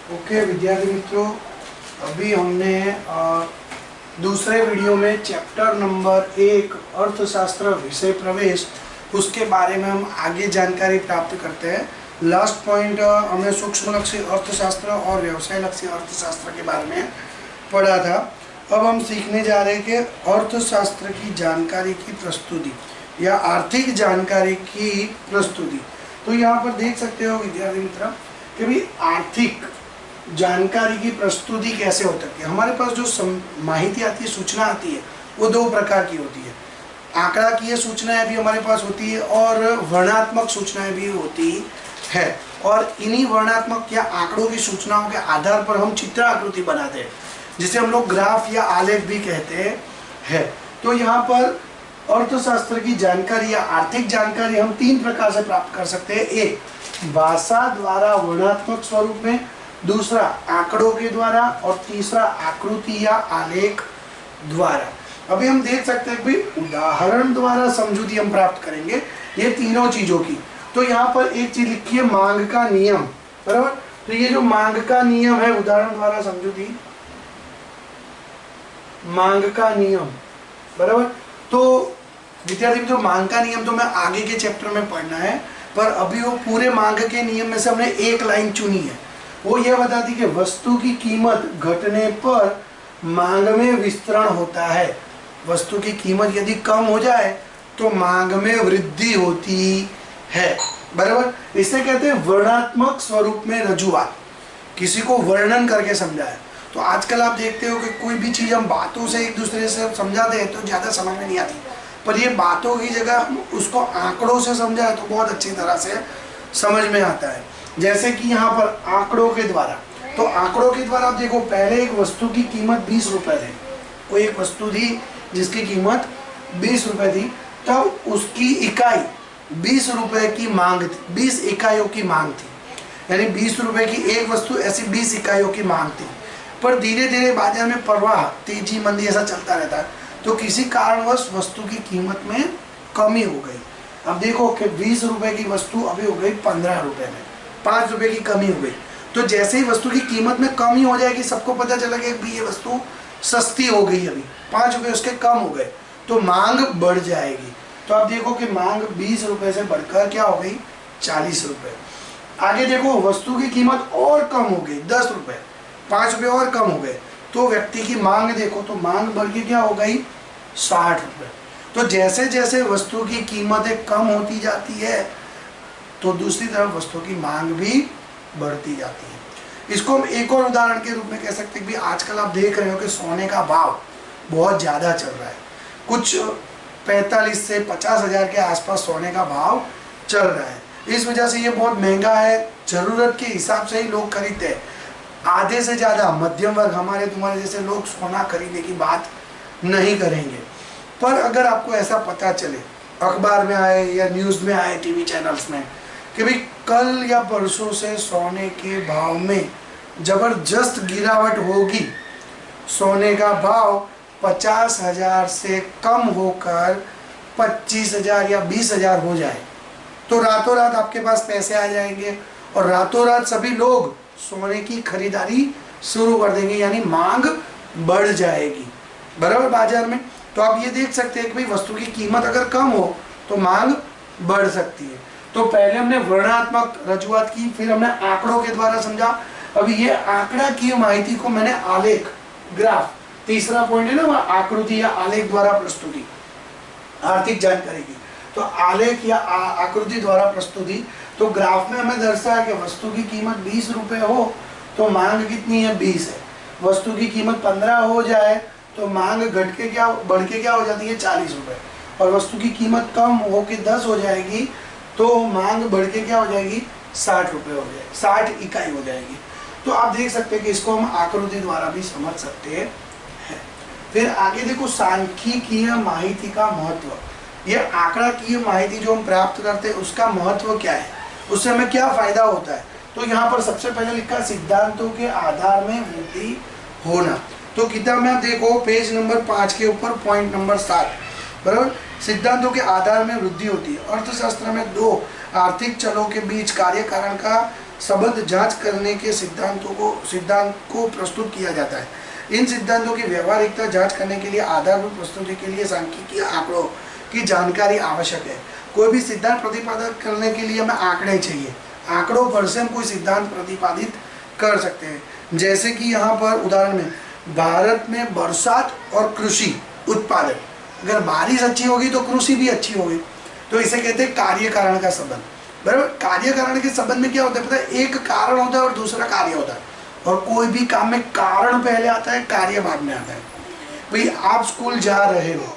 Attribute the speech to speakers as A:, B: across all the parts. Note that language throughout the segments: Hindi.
A: ओके विद्यार्थी मित्रों, अभी हमने दूसरे वीडियो में चैप्टर नंबर 1 अर्थशास्त्र विषय प्रवेश उसके बारे में हम आगे जानकारी प्राप्त करते हैं। लास्ट पॉइंट हमने सूक्ष्मलक्षी अर्थशास्त्र और व्यवसाय लक्षी अर्थशास्त्र के बारे में पढ़ा था। अब हम सीखने जा रहे हैं कि अर्थशास्त्र की जानकारी की प्रस्तुति या आर्थिक जानकारी की प्रस्तुति। तो यहाँ पर देख सकते हो विद्यार्थी मित्र कि भाई आर्थिक जानकारी की प्रस्तुति कैसे हो सकती है। हमारे पास जो माहिती आती है, सूचना आती है, वो दो प्रकार की होती है। आंकड़ा की सूचनाएं भी हमारे पास होती है और वर्णात्मक सूचनाएं भी होती है। और इन्हीं वर्णात्मक या आंकड़ों की सूचनाओं के आधार पर हम चित्र आकृति बनाते हैं, जिसे हम लोग ग्राफ या आलेख भी कहते हैं। तो यहाँ पर अर्थशास्त्र की जानकारी या आर्थिक जानकारी हम तीन प्रकार से प्राप्त कर सकते हैं। एक, भाषा द्वारा वर्णात्मक स्वरूप में, दूसरा आंकड़ों के द्वारा, और तीसरा आकृति या आलेख द्वारा। अभी हम देख सकते हैं कि उदाहरण द्वारा समझूती हम प्राप्त करेंगे ये तीनों चीजों की। तो यहाँ पर एक चीज लिखी है, मांग का नियम, बराबर। तो ये जो मांग का नियम है, उदाहरण द्वारा समझूती, मांग का नियम, बराबर। तो विद्यार्थी मित्रों, मांग का नियम तो मैं आगे के चैप्टर में पढ़ना है, पर अभी वो पूरे मांग के नियम में से हमने एक लाइन चुनी है। वो ये बताती कि वस्तु की कीमत घटने पर मांग में विस्तरण होता है। वस्तु की कीमत यदि कम हो जाए तो मांग में वृद्धि होती है, बराबर। इसे कहते हैं वर्णात्मक स्वरूप में रजूआत, किसी को वर्णन करके समझाया। तो आजकल आप देखते हो कि कोई भी चीज हम बातों से एक दूसरे से समझाते हैं तो ज्यादा समझ में नहीं आती, पर ये बातों की जगह हम उसको आंकड़ों से समझाए तो बहुत अच्छी तरह से समझ में आता है। जैसे कि यहाँ पर आंकड़ों के द्वारा, तो आंकड़ों के द्वारा आप देखो, पहले एक वस्तु की कीमत 20 रुपए थी। कोई एक वस्तु थी जिसकी कीमत 20 रुपए थी, तब उसकी इकाई 20 रुपए की मांग थी, 20 इकाइयों की मांग थी। यानी 20 रुपए की एक वस्तु, ऐसी 20 इकाइयों की मांग थी। पर धीरे धीरे बाजार में प्रवाह, तेजी मंदी ऐसा चलता रहता है, तो किसी कारणवश वस्तु की कीमत में कमी हो गई। अब देखो कि 20 रुपए की वस्तु अभी हो गई 15 रुपए में, 5 रुपए की कमी हो गई। तो जैसे ही वस्तु की कीमत में कमी हो जाएगी, सबको पता चला कि ये वस्तु सस्ती हो गई, अभी 5 रुपए उसके कम हो गए, तो मांग बढ़ जाएगी। तो आप देखो कि मांग 20 रुपए से बढ़कर क्या हो गई, 40 रुपए। आगे देखो, वस्तु की कीमत और कम हो गई, 10 रुपए, 5 रुपए और कम हो गए, तो व्यक्ति की मांग देखो, तो मांग बढ़ के क्या हो गई, 60 रुपए। तो जैसे जैसे वस्तु की कीमतें कम होती जाती है, तो दूसरी तरफ वस्तु की मांग भी बढ़ती जाती है। इसको हम एक और उदाहरण के रूप में कह सकते हैं कि आजकल आप देख रहे हो कि सोने का भाव बहुत ज़्यादा चल रहा है। कुछ 45 से 50 हज़ार के आसपास सोने का भाव चल रहा है। इस वजह से ये बहुत महंगा है, ज़रूरत के हिसाब से ही लोग खरीदते हैं। आधे से ज़्यादा मध्यम वर्ग, हमारे तुम्हारे जैसे लोग सोना खरीदने की बात नहीं करेंगे। पर अगर आपको ऐसा पता चले, अखबार में आए या न्यूज़ में आए, टीवी चैनल्स में, कि भाई कल या परसों से सोने के भाव में जबरदस्त गिरावट होगी, सोने का भाव 50,000 से कम होकर 25,000 या 20,000 हो जाए, तो रातों रात आपके पास पैसे आ जाएंगे और रातों रात सभी लोग सोने की खरीदारी शुरू कर देंगे, यानी मांग बढ़ जाएगी, बराबर, बाजार में। तो आप ये देख सकते हैं कि भाई वस्तु की कीमत अगर कम हो तो मांग बढ़ सकती है। तो पहले हमने वर्णात्मक रजूआत की, फिर हमने आंकड़ों के द्वारा समझा। अभी ये आंकड़ा की माहिती को मैंने आलेख, ग्राफ, तीसरा पॉइंट है ना, वह आकृति या आलेख द्वारा प्रस्तुति, आर्थिक जानकारी की। तो आलेख या आकृति द्वारा प्रस्तुति, तो ग्राफ में हमें दर्शाया कि वस्तु की कीमत 20 रुपए हो तो मांग कितनी है, 20 है। वस्तु की कीमत 15 हो जाए तो मांग घट के क्या, बढ़ के क्या हो जाती है, 40 रुपए। और वस्तु की कीमत कम हो के 10 हो जाएगी तो मांग बढ़ के क्या हो जाएगी, 60 रुपए हो जाएगी, 60 इकाई हो जाएगी। तो आप देख सकते हैं कि इसको हम आकृति द्वारा भी समझ सकते हैं। फिर आगे देखो, सांख्यिकीय माहिती का महत्व। ये आंकड़ा की माहिती जो हम प्राप्त करते हैं उसका महत्व क्या है, उससे हमें क्या फायदा होता है। तो यहाँ पर सबसे पहले लिखा, सिद्धांतों के आधार में वृद्धि होना। तो किताब में आप देखो पेज नंबर 5 के ऊपर पॉइंट नंबर 7, बराबर। सिद्धांतों के आधार में वृद्धि होती है। अर्थशास्त्र में दो आर्थिक चलों के बीच कार्य कारण का संबंध जांच करने के सिद्धांत को प्रस्तुत किया जाता है। इन सिद्धांतों की व्यवहारिकता जांच करने के लिए आधारभूत प्रस्तुति के लिए सांख्यिकीय आंकड़ों की जानकारी आवश्यक है। कोई भी सिद्धांत प्रतिपादित करने के लिए हमें आंकड़े चाहिए। आंकड़ों पर से हम कोई सिद्धांत प्रतिपादित कर सकते हैं। जैसे कि यहाँ पर उदाहरण में भारत में बरसात और कृषि उत्पादन, अगर बारिश अच्छी होगी तो कृषि भी अच्छी होगी, तो इसे कहते हैं कार्य कारण का संबंध। बराबर। कार्य कारण के संबंध में क्या होता है पता है, एक कारण होता है और दूसरा कार्य होता है। और कोई भी काम में कारण पहले आता है, कार्य बाद में आता है। भाई आप स्कूल जा रहे हो,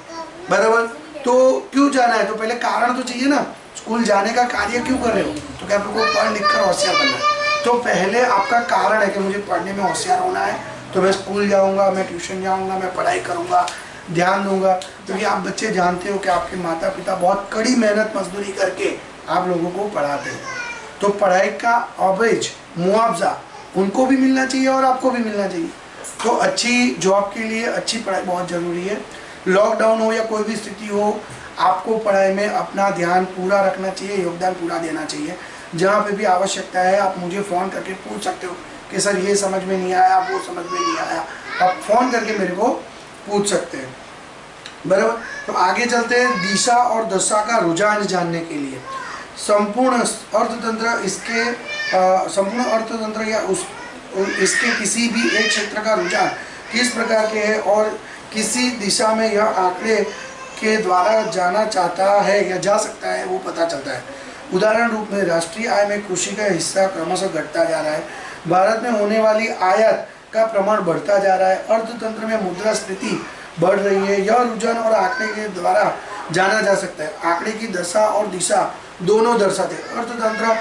A: बराबर, तो क्यों जाना है, तो पहले कारण तो चाहिए ना, स्कूल जाने का कार्य क्यों कर रहे हो, तो क्या आपको पढ़ लिख कर होशियार बनना है, तो पहले आपका कारण है कि मुझे पढ़ने में होशियार होना है, तो मैं स्कूल जाऊंगा, मैं ट्यूशन जाऊंगा, मैं पढ़ाई करूंगा, ध्यान दूंगा। क्योंकि आप बच्चे जानते हो कि आपके माता पिता बहुत कड़ी मेहनत मजदूरी करके आप लोगों को पढ़ाते हैं, तो पढ़ाई का अवैज मुआवजा उनको भी मिलना चाहिए और आपको भी मिलना चाहिए। तो अच्छी जॉब के लिए अच्छी पढ़ाई बहुत ज़रूरी है। लॉकडाउन हो या कोई भी स्थिति हो, आपको पढ़ाई में अपना ध्यान पूरा रखना चाहिए, योगदान पूरा देना चाहिए। जहाँ पे भी आवश्यकता है आप मुझे फ़ोन करके पूछ सकते हो कि सर ये समझ में नहीं आया, वो समझ में नहीं आया, आप फ़ोन करके मेरे को पूछ सकते हैं। बराबर। तो आगे चलते हैं दिशा और दशा का रुझान जानने के लिए। संपूर्ण अर्थतंत्र या इसके किसी भी एक क्षेत्र का रुझान किस प्रकार के है और किसी दिशा में यह आंकड़े के द्वारा जाना चाहता है या जा सकता है, वो पता चलता है। उदाहरण रूप में राष्ट्रीय आय में कृषि का हिस्सा क्रमशः घटता जा रहा है। भारत में होने वाली आयात का प्रमाण बढ़ता जा रहा है। अर्थतंत्र में मुद्रास्फीति बढ़ रही है। यह रुझान और आंकड़े के द्वारा जाना जा सकता है। आंकड़े की दशा और दिशा दोनों दर्शाते हैं। अर्थतंत्र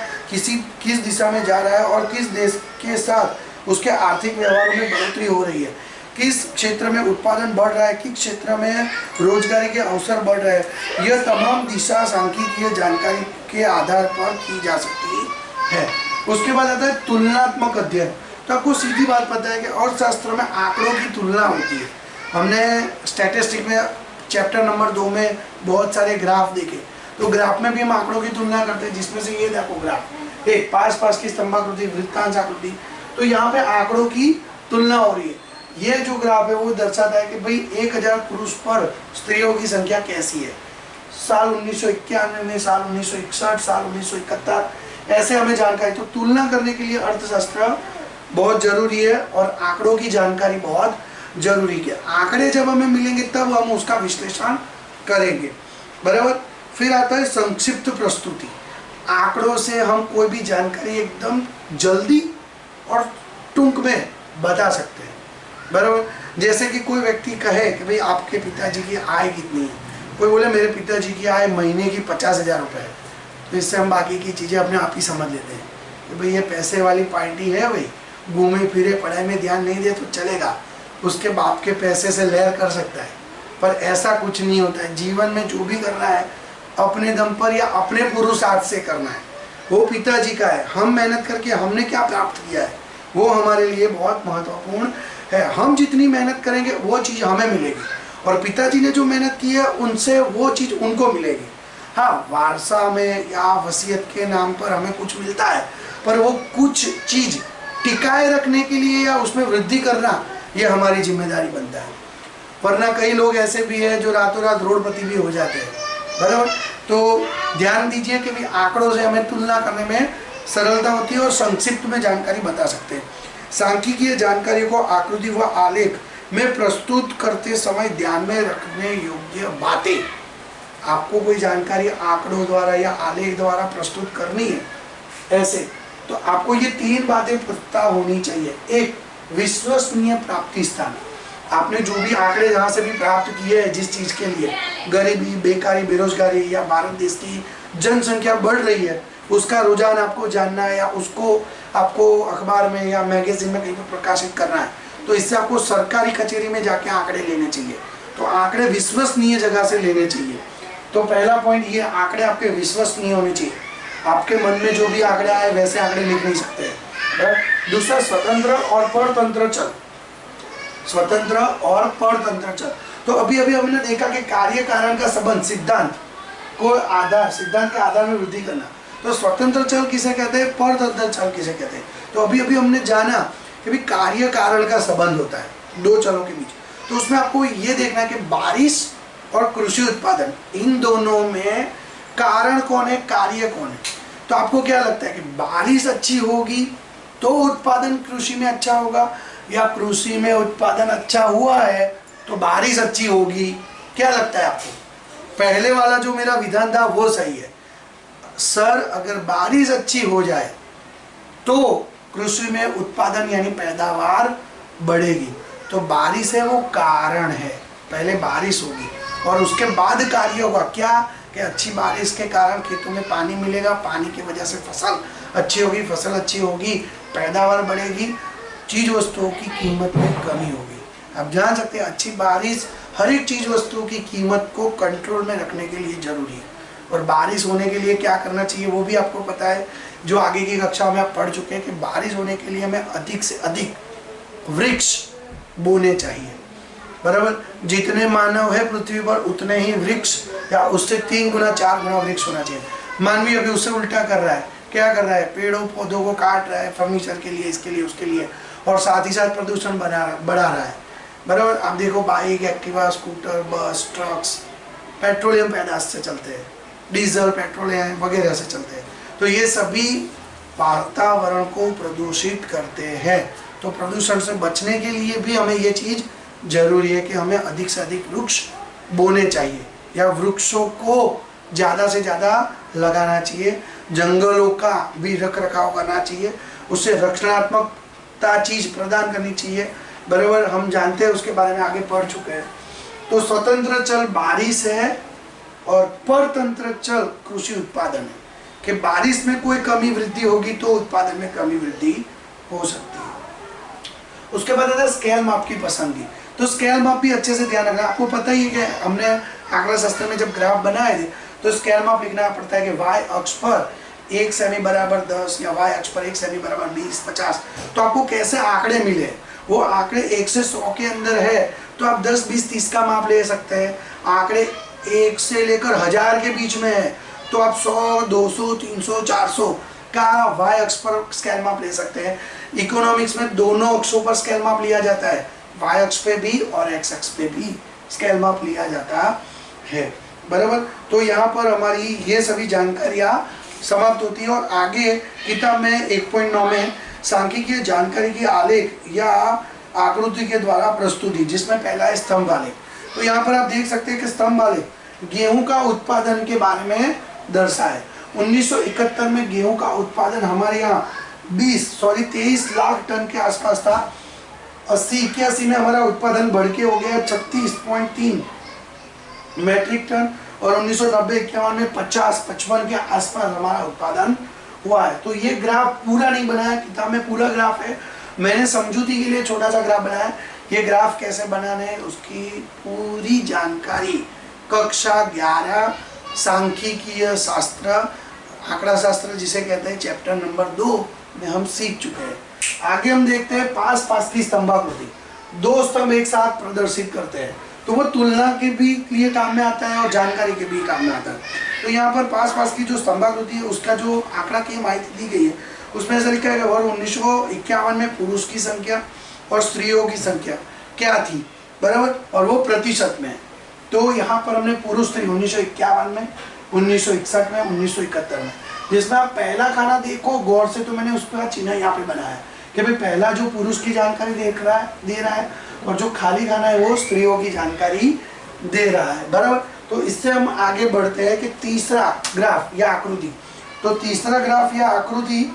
A: किस दिशा में जा रहा है और किस देश के साथ उसके आर्थिक व्यवहारों में बढ़ोतरी हो रही है, किस क्षेत्र में उत्पादन बढ़ रहा है, किस क्षेत्र में रोजगारी के अवसर बढ़ रहे हैं। यह तमाम दिशा सांख्यिकीय जानकारी के आधार पर की जा सकती है। उसके बाद आता है तुलनात्मक अध्ययन। तो आपको सीधी बात पता है कि अर्थशास्त्र में आंकड़ों की तुलना होती है। हमने स्टैटिस्टिक में चैप्टर नंबर 2 में बहुत सारे ग्राफ देखे, तो ग्राफ में भी हम आंकड़ों की तुलना करते हैं, जिसमें से ये देखो ग्राफ एक पास की स्तंभाकृति, वृत्तांश आकृति, तो यहाँ पे आंकड़ों की तुलना हो रही है। ये जो ग्राफ है वो दर्शाता है कि भाई 1000 पुरुष पर स्त्रियों की संख्या कैसी है, साल 1991 में, साल 1961, साल 1971, ऐसे हमें जानकारी। तो तुलना करने के लिए अर्थशास्त्र बहुत जरूरी है और आंकड़ों की जानकारी बहुत जरूरी है। आंकड़े जब हमें मिलेंगे तब हम उसका विश्लेषण करेंगे। बराबर। फिर आता है संक्षिप्त प्रस्तुति। आंकड़ों से हम कोई भी जानकारी एकदम जल्दी और टूक में बता सकते हैं। बराबर। जैसे कि कोई व्यक्ति कहे कि भाई आपके पिताजी की आय कितनी है, कोई बोले मेरे पिताजी की आय महीने की 50,000 रुपये है, तो इससे हम बाकी की चीज़ें अपने आप ही समझ लेते हैं कि भाई ये पैसे वाली पार्टी है, भाई घूमे फिरे पढ़ाई में ध्यान नहीं दे तो चलेगा, उसके बाप के पैसे से लहर कर सकता है। पर ऐसा कुछ नहीं होता है। जीवन में जो भी करना है अपने दम पर या अपने पुरुषार्थ से करना है। वो पिताजी का है, हम मेहनत करके हमने क्या प्राप्त किया है वो हमारे लिए बहुत महत्वपूर्ण है। हम जितनी मेहनत करेंगे वो चीज़ हमें मिलेगी और पिताजी ने जो मेहनत की है उनसे वो चीज़ उनको मिलेगी। हाँ, वारसा में या वसीयत के नाम पर हमें कुछ मिलता है, पर वो कुछ चीज़ टिकाए रखने के लिए या उसमें वृद्धि करना ये हमारी जिम्मेदारी बनता है। वरना कई लोग ऐसे भी हैं जो रातों रात करोड़पति भी हो जाते हैं। बराबर। तो ध्यान दीजिए कि भी आंकड़ों से हमें तुलना करने में सरलता होती है और संक्षिप्त में जानकारी बता सकते हैं। सांख्यिकीय जानकारी को आकृति व आलेख में प्रस्तुत करते समय ध्यान में रखने योग्य बातें। आपको कोई जानकारी आंकड़ों द्वारा या आलेख द्वारा प्रस्तुत करनी है ऐसे, तो आपको ये 3 बातें पता होनी चाहिए। एक, विश्वसनीय प्राप्ति स्थान। आपने जो भी आंकड़े जहाँ से भी प्राप्त किए हैं जिस चीज़ के लिए, गरीबी, बेकारी, बेरोजगारी या भारत देश की जनसंख्या बढ़ रही है, उसका रुझान आपको जानना है या उसको आपको अखबार में या मैगजीन में कहीं पर प्रकाशित करना है, तो इससे आपको सरकारी कचहरी में जाके आंकड़े लेने चाहिए। तो आंकड़े विश्वसनीय जगह से लेने चाहिए। तो पहला पॉइंट ये, आंकड़े आपके विश्वसनीय होने चाहिए। आपके मन में जो भी आंकड़े आए वैसे आंकड़े लिख नहीं सकते हैं। दूसरा, स्वतंत्र और परतंत्र चल। स्वतंत्र और परतंत्र चल। तो तो अभी अभी हमने देखा कि कार्य कारण का संबंध, सिद्धांत को आधार, सिद्धांत के आधार में वृद्धि करना। तो स्वतंत्र चल किसे कहते हैं, परतंत्र चल किसे कहते हैं। तो अभी अभी हमने जाना कि भाई कार्य कारण का संबंध होता है दो चलों के बीच। तो उसमें आपको ये देखना है कि बारिश और कृषि उत्पादन, इन दोनों में कारण कौन है, कार्य कौन है। तो आपको क्या लगता है कि बारिश अच्छी होगी तो उत्पादन कृषि में अच्छा होगा, या कृषि में उत्पादन अच्छा हुआ है तो बारिश अच्छी होगी? क्या लगता है आपको? पहले वाला जो मेरा विधान था वो सही है सर, अगर बारिश अच्छी हो जाए तो कृषि में उत्पादन यानी पैदावार बढ़ेगी। तो बारिश है वो कारण है, पहले बारिश होगी और उसके बाद कार्य होगा। क्या कि अच्छी बारिश के कारण खेतों में पानी मिलेगा, पानी की वजह से फसल अच्छी होगी, फसल अच्छी होगी, पैदावार बढ़ेगी, चीज वस्तुओं की कीमत में कमी होगी। आप जान सकते हैं अच्छी बारिश हर एक चीज वस्तुओं की कीमत को कंट्रोल में रखने के लिए जरूरी है। और बारिश होने के लिए क्या करना चाहिए वो भी आपको पता है, जो आगे की कक्षा में आप पढ़ चुके हैं कि बारिश होने के लिए हमें अधिक से अधिक वृक्ष बोने चाहिए, बराबर। जितने मानव है पृथ्वी पर उतने ही वृक्ष, या उससे 3 गुना 4 गुना वृक्ष होना चाहिए। मानवीय अभी उससे उल्टा कर रहा है, क्या कर रहा है, पेड़ों पौधों को काट रहा है फर्नीचर के लिए, इसके लिए उसके लिए, और साथ ही साथ प्रदूषण बढ़ा रहा है, बराबर। आप देखो बाइक, एक्टिवा, स्कूटर, बस, ट्रक्स पेट्रोलियम पैदाश से चलते हैं, डीजल पेट्रोलियम वगैरह से चलते हैं। तो ये सभी वातावरण को प्रदूषित करते हैं। तो प्रदूषण से बचने के लिए भी हमें ये चीज जरूरी है कि हमें अधिक से अधिक वृक्ष बोने चाहिए, या वृक्षों को ज़्यादा से ज़्यादा लगाना चाहिए। जंगलों का भी रख रखाव करना चाहिए, उससे रक्षणात्मकता चीज प्रदान करनी चाहिए, बराबर। हम जानते हैं, उसके बारे में आगे पढ़ चुके हैं। तो स्वतंत्र चल बारिश है और परतंत्र चल कृषि उत्पादन है, कि बारिश में कोई कमी वृद्धि होगी तो उत्पादन में कमी वृद्धि हो सकती है। उसके बाद आता है स्केल माप की पसंदगी। तो स्केल माप भी अच्छे से ध्यान रखना। आपको पता ही है कि हमने आंकड़ा शास्त्र में जब ग्राफ बनाए थे तो स्केल माप लिखना पड़ता है कि y अक्ष पर 1 सेमी बराबर 10 या y अक्ष पर 1 सेमी बराबर 20, 50। तो आपको कैसे आंकड़े मिले, वो आंकड़े 1 से 100 के अंदर है तो आप 10, 20, 30 का माप ले सकते हैं। आंकड़े 1 से लेकर 1000 के बीच में है तो आप 100, 200, 300, 400 का y अक्ष पर स्केल माप ले सकते हैं। इकोनॉमिक्स में दोनों अक्षों पर स्केल माप लिया जाता है, y अक्ष पे भी और x अक्ष पे भी स्केल माप लिया जाता है, बराबर। तो यहाँ पर हमारी ये सभी जानकारियाँ समाप्त होती है और आगे किताब में 1.9 में सांख्यिकीय जानकारी की आलेख या आकृति के द्वारा प्रस्तुति, जिसमें पहला है स्तंभ आलेख। तो यहाँ पर आप देख सकते हैं कि स्तंभ आलेख गेहूं का उत्पादन के बारे में दर्शाए। 1971 में गेहूं का उत्पादन हमारे यहाँ 23 लाख टन के आसपास था। 80-81 में हमारा उत्पादन बढ़ के हो गया 36.3 मैट्रिक टन और 1990-91 में 50-55 के आसपास हमारा उत्पादन हुआ है। तो ये ग्राफ पूरा नहीं बनाया, किताब में पूरा ग्राफ है, मैंने समझूती के लिए छोटा सा ग्राफ बनाया। ये ग्राफ कैसे बनाने है उसकी पूरी जानकारी कक्षा 11 सांख्यिकीय शास्त्र, आंकड़ा शास्त्र जिसे कहते हैं, चैप्टर नंबर 2 में हम सीख चुके हैं। आगे हम देखते हैं पास पास की स्तंभाकृति। 2 स्तंभ एक साथ प्रदर्शित करते हैं तो वो तुलना के भी लिए काम में आता है और जानकारी के भी काम में आता है। तो यहाँ पर पास पास की जो स्तंभाकृति है उसका जो आंकड़ा की माहिती दी गई है उसमें ऐसा लिखा है कि वर्ष 1951 में पुरुष की संख्या और स्त्रियों की संख्या क्या थी, बराबर, और वो प्रतिशत में है। तो यहाँ पर हमने पुरुष स्त्री 1951 में, 1961 में, 1971 में, जिसमें आप पहला खाना देखो गौर से, तो मैंने उसका चिन्ह यहाँ पे बनाया है कि भाई पहला जो पुरुष की जानकारी दे रहा है और जो खाली खाना है वो स्त्रियों की जानकारी दे रहा है, बराबर। तो इससे हम आगे बढ़ते हैं कि तीसरा ग्राफ या आकृति। तो तीसरा ग्राफ या आकृति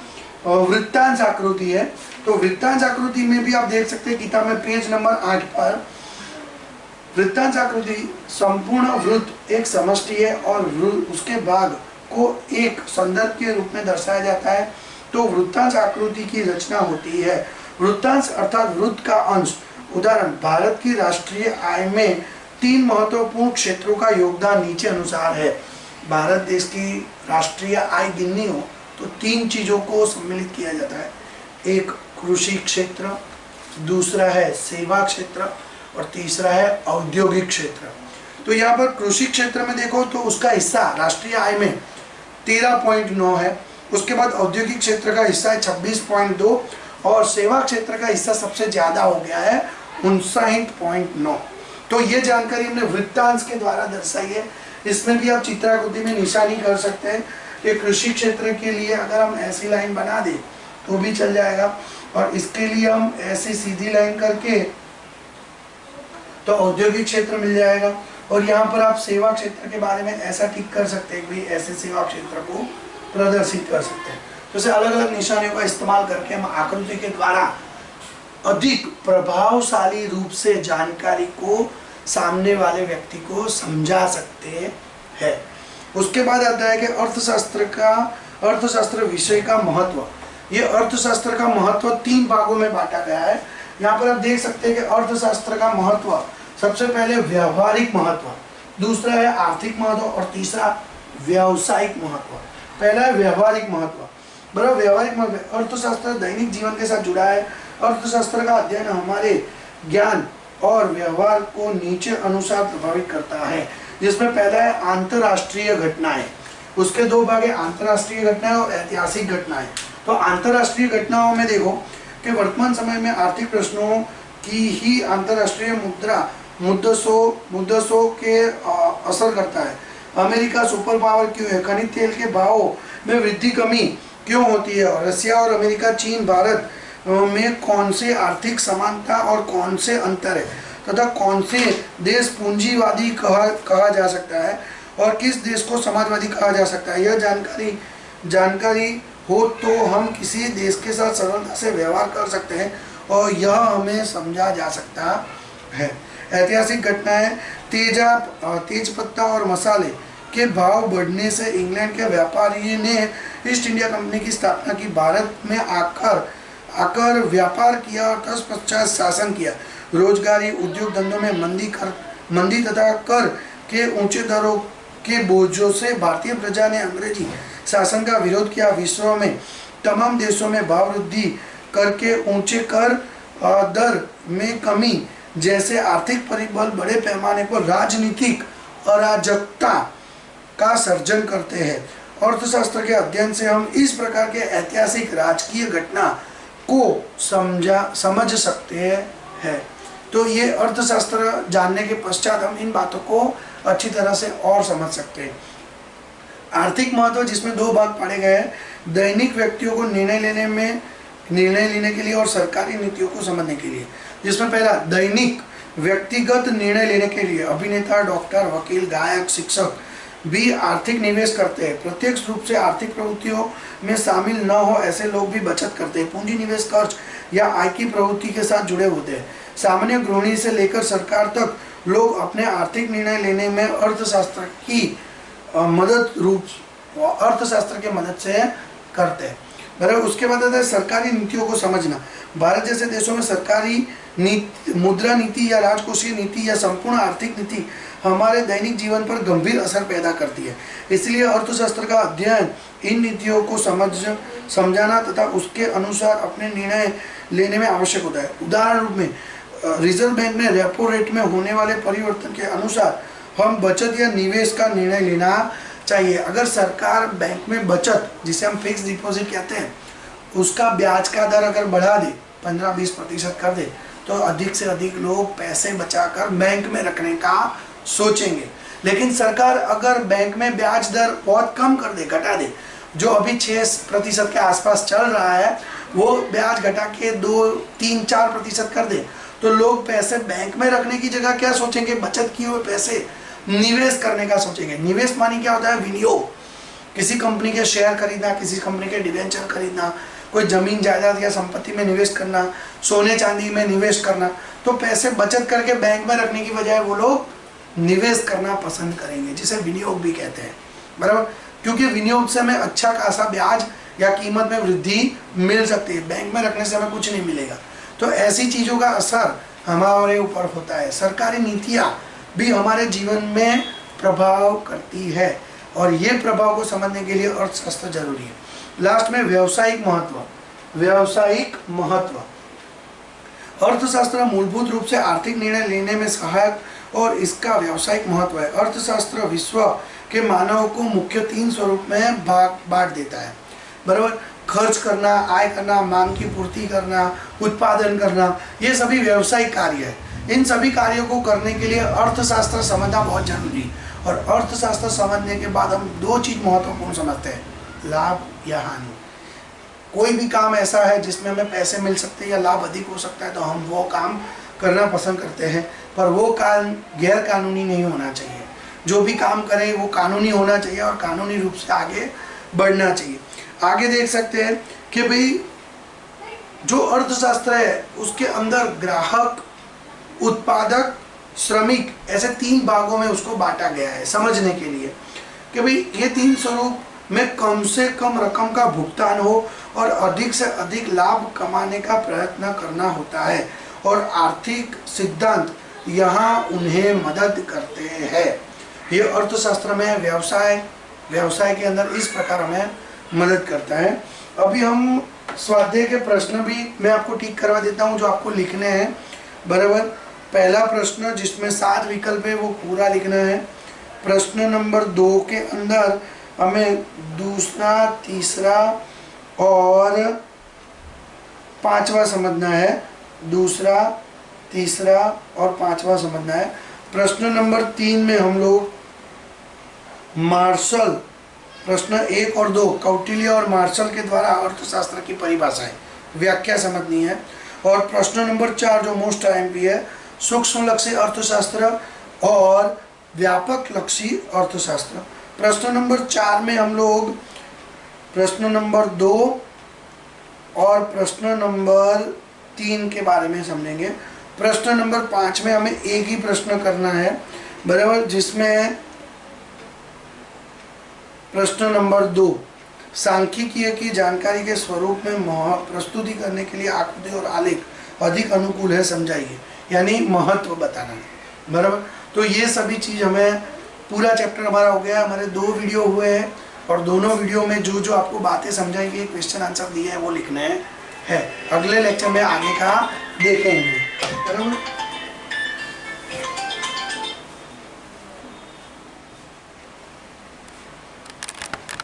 A: वृत्तांश आकृति है। तो वृत्तांश आकृति में भी आप देख सकते हैं किताब में पेज नंबर 8 पर वृत्तांश आकृति संपूर्ण वृत्त एक समष्टि है और उसके भाग को एक संदर्भ के रूप में दर्शाया जाता है। तो वृत्तांश आकृति की रचना होती है। वृत्तांश अर्थात वृत्त का अंश। उदाहरण, भारत की राष्ट्रीय आय में 3 महत्वपूर्ण क्षेत्रों का योगदान नीचे अनुसार है। भारत देश की राष्ट्रीय आय गिननी हो तो 3 चीजों को सम्मिलित किया जाता है। एक कृषि क्षेत्र, दूसरा है सेवा क्षेत्र और तीसरा है औद्योगिक क्षेत्र। तो यहाँ पर कृषि क्षेत्र में देखो तो उसका हिस्सा राष्ट्रीय आय में 13.9 है। उसके बाद औद्योगिक क्षेत्र का हिस्सा है 26.2 और सेवा क्षेत्र का हिस्सा सबसे ज्यादा हो गया है 59.9। तो ये जानकारी हमने वृत्तांश के द्वारा दर्शाई है। इसमें भी आप चित्राकृति में निशानी कर सकते हैं कि कृषि क्षेत्र के लिए अगर हम ऐसी लाइन बना दें तो भी चल जाएगा, और इसके लिए हम ऐसी सीधी लाइन करके तो औद्योगिक क्षेत्र मिल जाएगा। और यहाँ पर आप सेवा क्षेत्र के बारे में ऐसा टिक कर सकते हैं कि ऐसे सेवा क्षेत्र को प्रदर्शित कर सकते हैं। तो ऐसे अलग अलग निशानियों का इस्तेमाल करके हम आकृति के द्वारा अधिक प्रभावशाली रूप से जानकारी को सामने वाले व्यक्ति को समझा सकते हैं। उसके बाद आता है कि अर्थशास्त्र विषय का महत्व। ये अर्थशास्त्र का महत्व 3 भागों में बांटा गया है। यहाँ पर आप देख सकते हैं कि अर्थशास्त्र का महत्व सबसे पहले व्यवहारिक महत्व, दूसरा है आर्थिक महत्व और तीसरा व्यावसायिक महत्व। पहला है व्यवहारिक महत्व। बराबर, व्यवहारिक महत्व, अर्थशास्त्र दैनिक जीवन के साथ जुड़ा है। अर्थशास्त्र का अध्ययन हमारे ज्ञान और व्यवहार को नीचे अनुसार प्रभावित करता है, जिसमें पहला है अंतरराष्ट्रीय घटनाएं। उसके 2 भाग है, अंतरराष्ट्रीय घटनाएं और ऐतिहासिक घटनाएं। तो अंतरराष्ट्रीय घटनाओं में देखो कि वर्तमान समय में आर्थिक प्रश्नों की ही अंतरराष्ट्रीय मुद्दों के असर करता है। अमेरिका सुपर पावर क्यों है, खनिज तेल के भावों में वृद्धि कमी क्यों होती है, रशिया और अमेरिका, चीन, भारत में कौन से आर्थिक समानता और कौन से अंतर है, तथा कौन से देश पूंजीवादी कहा जा सकता है और किस देश को समाजवादी कहा जा सकता है। यह जानकारी हो तो हम किसी देश के साथ सरलता से व्यवहार कर सकते हैं और यह हमें समझा जा सकता है। ऐतिहासिक घटनाएं, तेज पत्ता और मसाले के भाव बढ़ने से इंग्लैंड के व्यापारी ने ईस्ट इंडिया कंपनी की स्थापना की, भारत में आकर व्यापार किया और तत्पश्चात शासन किया। रोजगारी, उद्योग धंधों में मंदी तथा कर के ऊंचे दरों के बोझों से भारतीय प्रजा ने अंग्रेजी शासन का विरोध किया। विश्व में तमाम देशों में भाव वृद्धि करके ऊंचे कर दर में कमी जैसे आर्थिक परिबल बड़े पैमाने पर राजनीतिक अराजकता का सर्जन करते हैं। अर्थशास्त्र के अध्ययन से हम इस प्रकार के ऐतिहासिक राजकीय घटना को समझ सकते हैं। तो ये अर्थशास्त्र जानने के पश्चात हम इन बातों को अच्छी तरह से और समझ सकते हैं। आर्थिक महत्व, जिसमें 2 भाग पढ़े गए हैं, दैनिक व्यक्तियों को निर्णय लेने के लिए और सरकारी नीतियों को समझने के लिए। जिसमें पहला दैनिक व्यक्तिगत निर्णय लेने के लिए अभिनेता, डॉक्टर, वकील, गायक, शिक्षक भी आर्थिक निवेश करते हैं। प्रत्यक्ष रूप से आर्थिक प्रवृत्तियों में शामिल न हो ऐसे लोग भी बचत करते हैं। पूंजी निवेश, कर्ज या आय की प्रवृत्ति के साथ जुड़े होते हैं। सामान्य गृहिणी से लेकर सरकार तक लोग अपने आर्थिक निर्णय लेने में अर्थशास्त्र के मदद से करते हैं। बराबर, उसके बाद आता है सरकारी नीतियों को समझना। भारत जैसे देशों में सरकारी मुद्रा नीति या राजकोषीय नीति या संपूर्ण आर्थिक नीति हमारे दैनिक जीवन पर गंभीर असर पैदा करती है। इसलिए अर्थशास्त्र का अध्ययन इन नीतियों को समझाना तथा उसके अनुसार अपने निर्णय लेने में आवश्यक होता है। उदाहरण रूप में रिजर्व बैंक ने रेपो रेट में होने वाले परिवर्तन के अनुसार हम बचत या निवेश का निर्णय लेना चाहिए। अगर सरकार बैंक में बचत, जिसे हम फिक्स डिपॉजिट कहते हैं, उसका ब्याज का दर अगर बढ़ा दे, 15-20% कर दे, तो अधिक से अधिक लोग पैसे बचाकर बैंक में रखने का सोचेंगे। लेकिन सरकार अगर बैंक में ब्याज दर बहुत कम कर दे, घटा दे, जो अभी 6% के आसपास चल रहा है, वो ब्याज घटा के 2-3-4% कर दे, तो लोग पैसे बैंक में रखने की जगह क्या सोचेंगे, बचत किए हुए पैसे निवेश करने का सोचेंगे। निवेश मानी क्या होता है, विनियोग। किसी कंपनी के शेयर खरीदना, किसी कंपनी के डिवेंचर खरीदना, कोई जमीन जायदाद या संपत्ति में निवेश करना, सोने चांदी में निवेश करना। तो पैसे बचत करके बैंक में रखने की बजाय वो लोग निवेश करना पसंद करेंगे, जिसे विनियोग भी कहते हैं। बराबर, क्योंकि विनियोग से हमें अच्छा खासा ब्याज या कीमत में वृद्धि मिल सकती है, बैंक में रखने से हमें कुछ नहीं मिलेगा। तो ऐसी चीज़ों का असर हमारे ऊपर होता है। सरकारी नीतियाँ भी हमारे जीवन में प्रभाव करती है और ये प्रभाव को समझने के लिए अर्थशास्त्र जरूरी है। लास्ट में व्यावसायिक महत्व। अर्थशास्त्र मूलभूत रूप से आर्थिक निर्णय लेने में सहायक और इसका व्यावसायिक महत्व है। अर्थशास्त्र विश्व के मानव को मुख्य 3 स्वरूप में बांट देता है, बराबर। खर्च करना, आय करना, मांग की पूर्ति करना, उत्पादन करना, ये सभी व्यावसायिक कार्य है। इन सभी कार्यों को करने के लिए अर्थशास्त्र समझना बहुत जरूरी है। और अर्थशास्त्र समझने के बाद हम 2 चीज महत्वपूर्ण समझते हैं, लाभ या हानि। कोई भी काम ऐसा है जिसमें हमें पैसे मिल सकते हैं या लाभ अधिक हो सकता है तो हम वो काम करना पसंद करते हैं, पर वो काम गैर कानूनी नहीं होना चाहिए। जो भी काम करें वो कानूनी होना चाहिए और कानूनी रूप से आगे बढ़ना चाहिए। आगे देख सकते हैं कि भाई जो अर्थशास्त्र है उसके अंदर ग्राहक, उत्पादक, श्रमिक, ऐसे 3 भागों में उसको बांटा गया है समझने के लिए कि भाई ये 3 स्वरूप में कम से कम रकम का भुगतान हो और अधिक से अधिक लाभ कमाने का प्रयत्न करना होता है। और आर्थिक सिद्धांत यहाँ उन्हें मदद करते हैं। ये अर्थशास्त्र में व्यवसाय के अंदर इस प्रकार हमें मदद करता है। अभी हम स्वाध्याय के प्रश्न भी मैं आपको ठीक करवा देता हूँ जो आपको लिखने हैं, बराबर। पहला प्रश्न जिसमें 7 विकल्प है वो पूरा लिखना है। प्रश्न नंबर 2 के अंदर हमें दूसरा, तीसरा और 5वां समझना है। दूसरा, तीसरा और 5वां समझना है। प्रश्न नंबर 3 में हम लोग मार्शल, प्रश्न 1 और 2 कौटिल्य और मार्शल के द्वारा अर्थशास्त्र की परिभाषाएं, व्याख्या समझनी है। और प्रश्न नंबर 4 जो मोस्ट आईएमपी है, सूक्ष्म लक्षी अर्थशास्त्र और व्यापक लक्षी अर्थशास्त्र। प्रश्न नंबर 4 में हम लोग प्रश्न नंबर 2 और प्रश्न नंबर 3 के बारे में समझेंगे। प्रश्न नंबर 5 में हमें एक ही प्रश्न करना है, बराबर, जिसमें प्रश्न नंबर 2 सांख्यिकीय की जानकारी के स्वरूप में प्रस्तुति करने के लिए आकृति और आलेख अधिक अनुकूल है, समझाइए, यानी महत्व बताना, बराबर। तो ये सभी चीज हमें, पूरा चैप्टर हमारा हो गया। हमारे 2 वीडियो हुए हैं और दोनों वीडियो में जो जो आपको बातें समझाई गई, क्वेश्चन आंसर दिए हैं वो लिखने हैं। अगले लेक्चर में आगे का देखेंगे, बराबर।